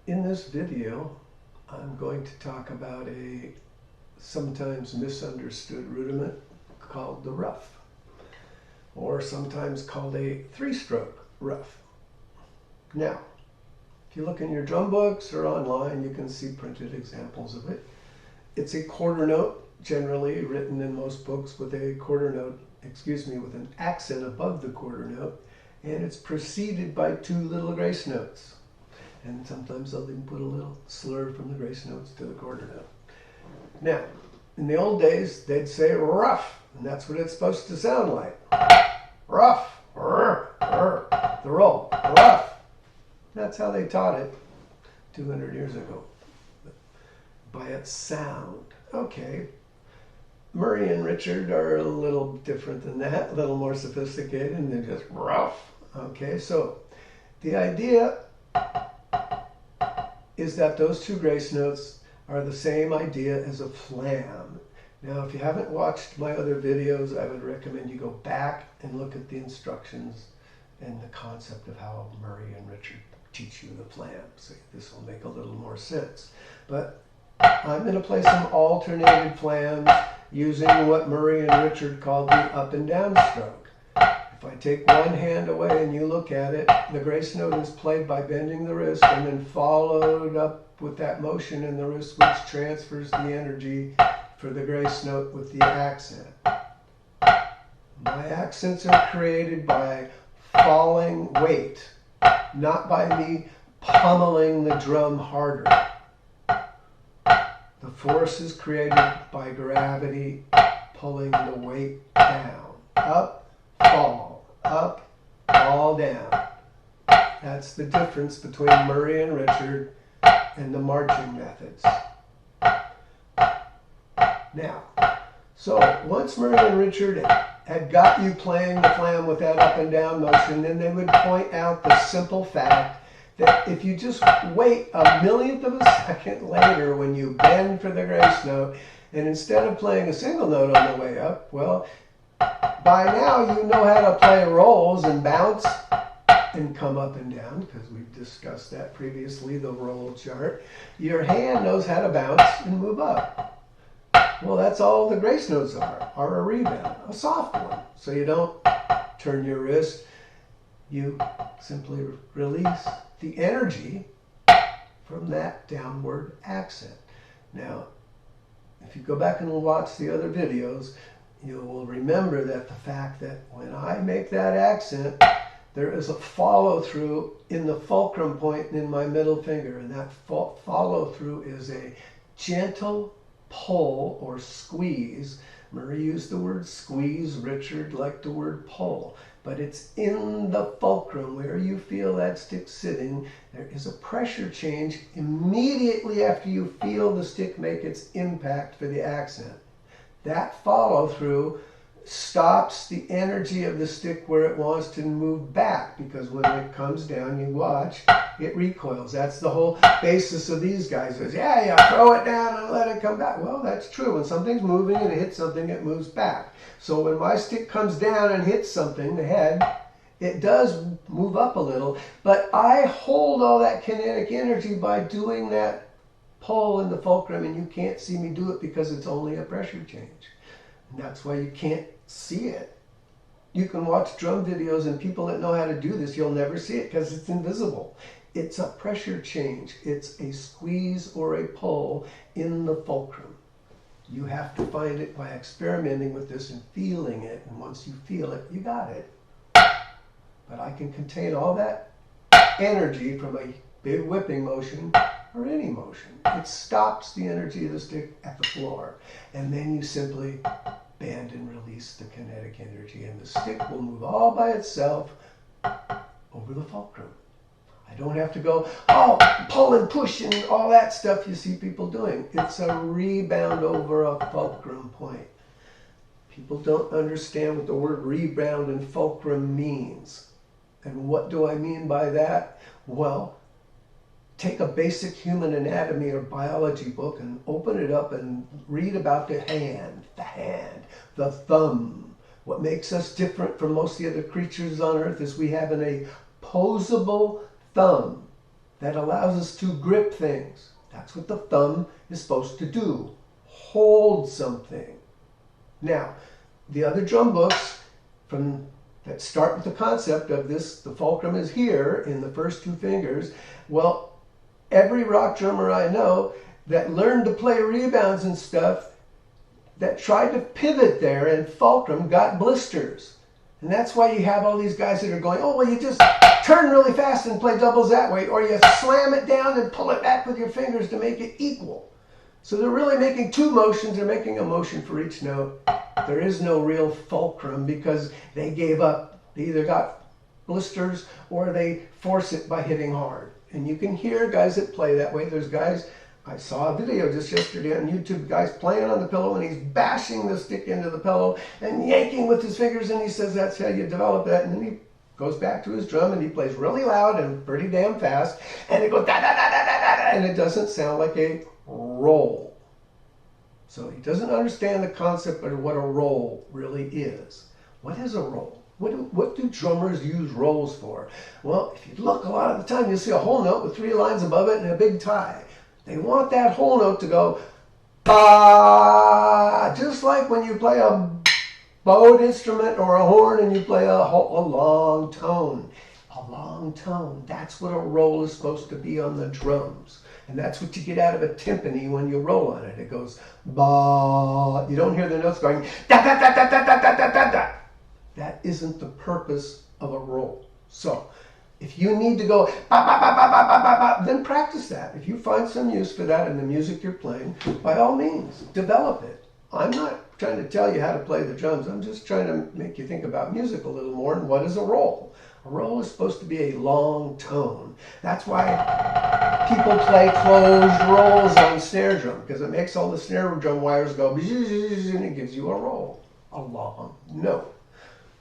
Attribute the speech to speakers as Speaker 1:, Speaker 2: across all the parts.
Speaker 1: In this video, I'm going to talk about a sometimes misunderstood rudiment called the Ruff, or sometimes called a three-stroke Ruff. Now, if you look in your drum books or online, you can see printed examples of it. It's a quarter note, generally written in most books with a quarter note, with an accent above the quarter note, and it's preceded by two little grace notes. And sometimes they'll even put a little slur from the grace notes to the quarter note. Now, in the old days, they'd say Ruff, and that's what it's supposed to sound like. Ruff, the roll, Ruff. That's how they taught it 200 years ago, by its sound. Okay, Murray and Richard are a little different than that, a little more sophisticated, and they're just Ruff. Okay, so the idea is that those two grace notes are the same idea as a flam. Now, if you haven't watched my other videos, I would recommend you go back and look at the instructions and the concept of how Murray and Richard teach you the flam. So this will make a little more sense. But I'm going to play some alternated flams using what Murray and Richard called the up and down stroke. If I take one hand away and you look at it, the grace note is played by bending the wrist and then followed up with that motion in the wrist, which transfers the energy for the grace note with the accent. My accents are created by falling weight, not by me pummeling the drum harder. The force is created by gravity pulling the weight down. Up, fall, down. That's the difference between Murray and Richard and the marching methods. Now, so once Murray and Richard had got you playing the flam with that up and down motion, then they would point out the simple fact that if you just wait a millionth of a second later when you bend for the grace note, and instead of playing a single note on the way up, well, by now you know how to play rolls and bounce and come up and down, because we've discussed that previously, the roll chart. Your hand knows how to bounce and move up. Well, that's all the grace notes are a rebound, a soft one. So you don't turn your wrist, you simply release the energy from that downward accent. Now, if you go back and watch the other videos, you will remember that the fact that when I make that accent, there is a follow-through in the fulcrum point in my middle finger, and that follow-through is a gentle pull or squeeze. Murray used the word squeeze, Richard liked the word pull, but it's in the fulcrum where you feel that stick sitting. There is a pressure change immediately after you feel the stick make its impact for the accent. That follow-through stops the energy of the stick where it wants to move back, because when it comes down, you watch, it recoils. That's the whole basis of these guys is, yeah, you throw it down and let it come back. Well, that's true. When something's moving and it hits something, it moves back. So when my stick comes down and hits something, the head, it does move up a little, but I hold all that kinetic energy by doing that pull in the fulcrum, and you can't see me do it because it's only a pressure change. And that's why you can't see it. You can watch drum videos and people that know how to do this, you'll never see it because it's invisible. It's a pressure change. It's a squeeze or a pull in the fulcrum. You have to find it by experimenting with this and feeling it, and once you feel it, you got it. But I can contain all that energy from a big whipping motion or any motion. It stops the energy of the stick at the floor, and then you simply bend and release the kinetic energy, and the stick will move all by itself over the fulcrum. I don't have to go, pull and push and all that stuff you see people doing. It's a rebound over a fulcrum point. People don't understand what the word rebound and fulcrum means. And what do I mean by that? Well, take a basic human anatomy or biology book and open it up and read about the hand, the thumb. What makes us different from most of the other creatures on earth is we have an opposable thumb. that allows us to grip things. That's what the thumb is supposed to do. Hold something. Now, the other drum books that start with the concept of this, the fulcrum is here in the first two fingers. Well, every rock drummer I know that learned to play rebounds and stuff, that tried to pivot there and fulcrum, got blisters. And that's why you have all these guys that are going, oh, well, you just turn really fast and play doubles that way, or you slam it down and pull it back with your fingers to make it equal. So they're really making two motions. They're making a motion for each note. There is no real fulcrum because they gave up. They either got blisters or they force it by hitting hard. And you can hear guys that play that way. There's guys, I saw a video just yesterday on YouTube, guys playing on the pillow and he's bashing the stick into the pillow and yanking with his fingers, and he says that's how you develop that. And then he goes back to his drum and he plays really loud and pretty damn fast, and it goes da da da da da da, and it doesn't sound like a roll. So he doesn't understand the concept of what a roll really is. What is a roll? What do drummers use rolls for? Well, if you look a lot of the time, you'll see a whole note with 3 lines above it and a big tie. They want that whole note to go, ba, just like when you play a bowed instrument or a horn and you play a long tone. A long tone. That's what a roll is supposed to be on the drums. And that's what you get out of a timpani when you roll on it. It goes, ba. You don't hear the notes going, da, da, da, da, da, da, da, da, da. That isn't the purpose of a roll. So, if you need to go, ba, ba, ba, ba, ba, ba, ba, ba, then practice that. If you find some use for that in the music you're playing, by all means, develop it. I'm not trying to tell you how to play the drums. I'm just trying to make you think about music a little more and what is a roll. A roll is supposed to be a long tone. That's why people play closed rolls on snare drum, because it makes all the snare drum wires go, and it gives you a roll, a long note.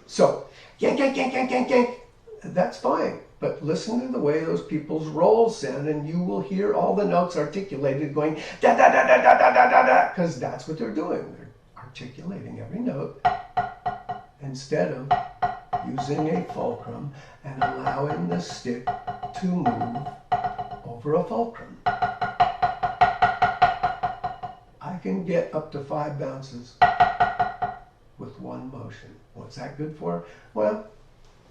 Speaker 1: So, yank, yank, yank, yank, yank, yank. That's fine, but listen to the way those people's rolls sound, and you will hear all the notes articulated going da da da da da da da da da, because that's what they're doing. They're articulating every note instead of using a fulcrum and allowing the stick to move over a fulcrum. I can get up to 5 bounces with one motion. What's that good for? Well,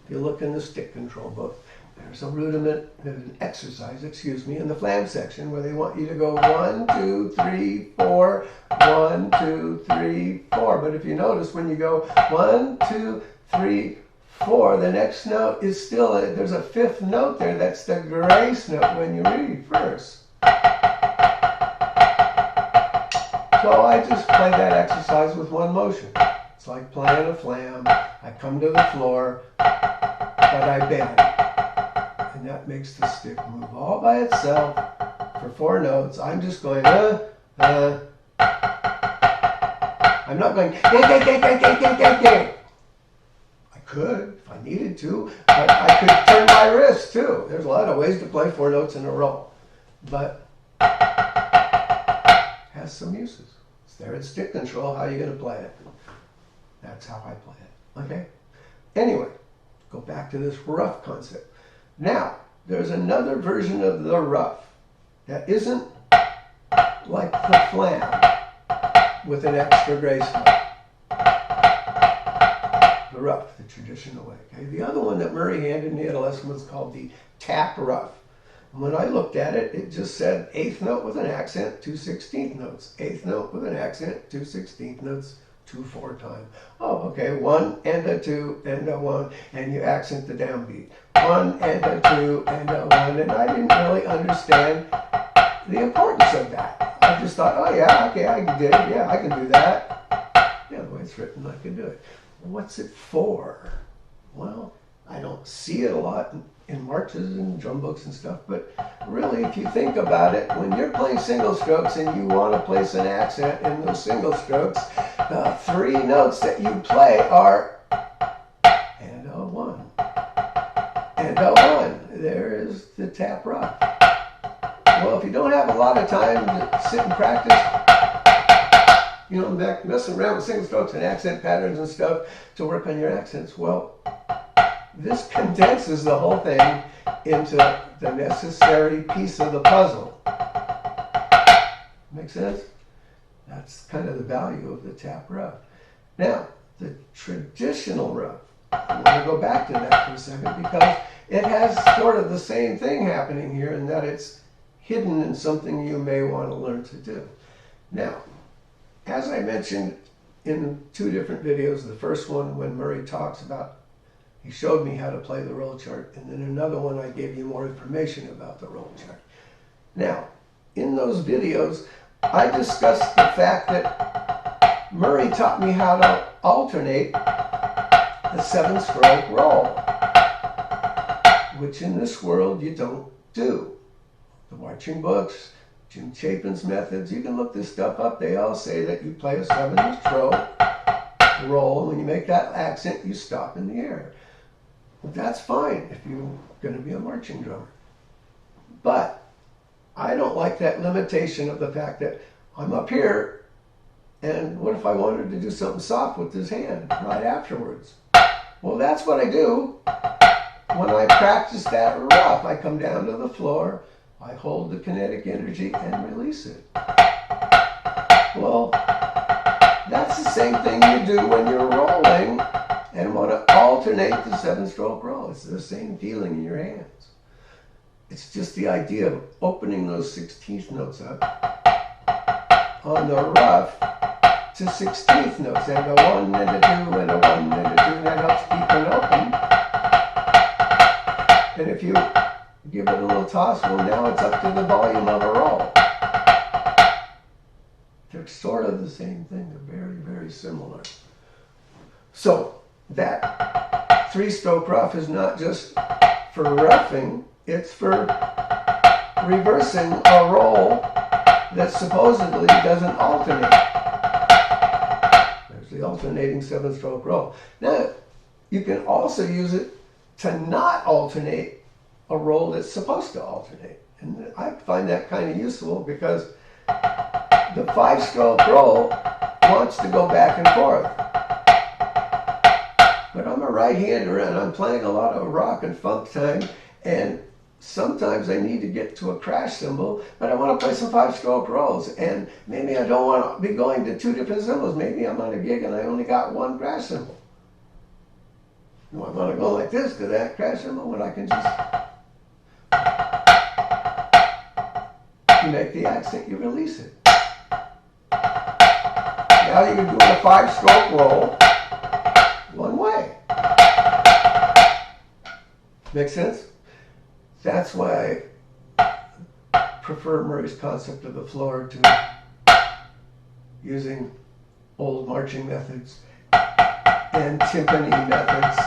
Speaker 1: if you look in the stick control book, there's a rudiment, there's an exercise, in the flam section where they want you to go 1, 2, 3, 4, 1, 2, 3, 4. But if you notice, when you go 1, 2, 3, 4, the next note is still, there's a 5th note there. That's the grace note when you reverse. So I just play that exercise with one motion. It's like playing a flam. I come to the floor, but I bend. And that makes the stick move all by itself for 4 notes. I'm just going, I'm not going, gang. I could, if I needed to, but I could turn my wrist too. There's a lot of ways to play 4 notes in a row, but has some uses. It's there in stick control. How are you going to play it? That's how I play it. Okay? Anyway, go back to this Ruff concept. Now, there's another version of the Ruff that isn't like the flam with an extra grace note. The Ruff, the traditional way. Okay? The other one that Murray handed me at a lesson was called the tap Ruff. And when I looked at it, it just said 8th note with an accent, 2 16th notes. 8th note with an accent, 2 16th notes, 2 4 time. Oh, okay, 1 and a 2 and a 1, and you accent the downbeat. 1 and a 2 and a 1, and I didn't really understand the importance of that. I just thought, oh yeah, okay, I did, yeah, I can do that. Yeah, the way it's written, I can do it. What's it for? Well, I don't see it a lot in marches and drum books and stuff, but really, if you think about it, when you're playing single strokes and you want to place an accent in those single strokes, the 3 notes that you play are and a 1, and a 1. There is the tap Ruff. Well, if you don't have a lot of time to sit and practice, messing around with single strokes and accent patterns and stuff to work on your accents, well, this condenses the whole thing into the necessary piece of the puzzle. Make sense? That's kind of the value of the tap Ruff. Now, the traditional Ruff, I want to go back to that for a second because it has sort of the same thing happening here in that it's hidden in something you may want to learn to do. Now, as I mentioned in 2 different videos, the first one when Murray talks about, he showed me how to play the roll chart, and then another one I gave you more information about the roll chart. Now, in those videos, I discussed the fact that Murray taught me how to alternate the 7-stroke roll, which in this world you don't do. The marching books, Jim Chapin's methods, you can look this stuff up. They all say that you play a 7-stroke roll. When you make that accent, you stop in the air. Well, that's fine if you're going to be a marching drummer. But I don't like that limitation of the fact that I'm up here, and what if I wanted to do something soft with this hand right afterwards? Well, that's what I do when I practice that Ruff. I come down to the floor, I hold the kinetic energy and release it. Well, that's the same thing you do when you're rolling and want to alternate the 7-stroke roll. It's the same feeling in your hands. It's just the idea of opening those 16th notes up on the Ruff to 16th notes, and a 1 and a 2 and a 1 and a 2, and that helps keep it open. And if you give it a little toss, well, now it's up to the volume of a roll. They're sort of the same thing. They're very, very similar. So that 3-stroke Ruff is not just for roughing, it's for reversing a roll that supposedly doesn't alternate. There's the alternating 7-stroke roll. Now, you can also use it to not alternate a roll that's supposed to alternate. And I find that kind of useful because the 5-stroke roll wants to go back and forth. But I'm a right-hander and I'm playing a lot of rock and funk time, and sometimes I need to get to a crash cymbal, but I want to play some 5-stroke rolls, and maybe I don't want to be going to 2 different cymbals. Maybe I'm on a gig and I only got 1 crash cymbal. Do I want to go like this to that crash cymbal when I can just you make the accent, you release it. Now you're doing a 5-stroke roll one way. Make sense? That's why I prefer Murray's concept of the floor to using old marching methods and timpani methods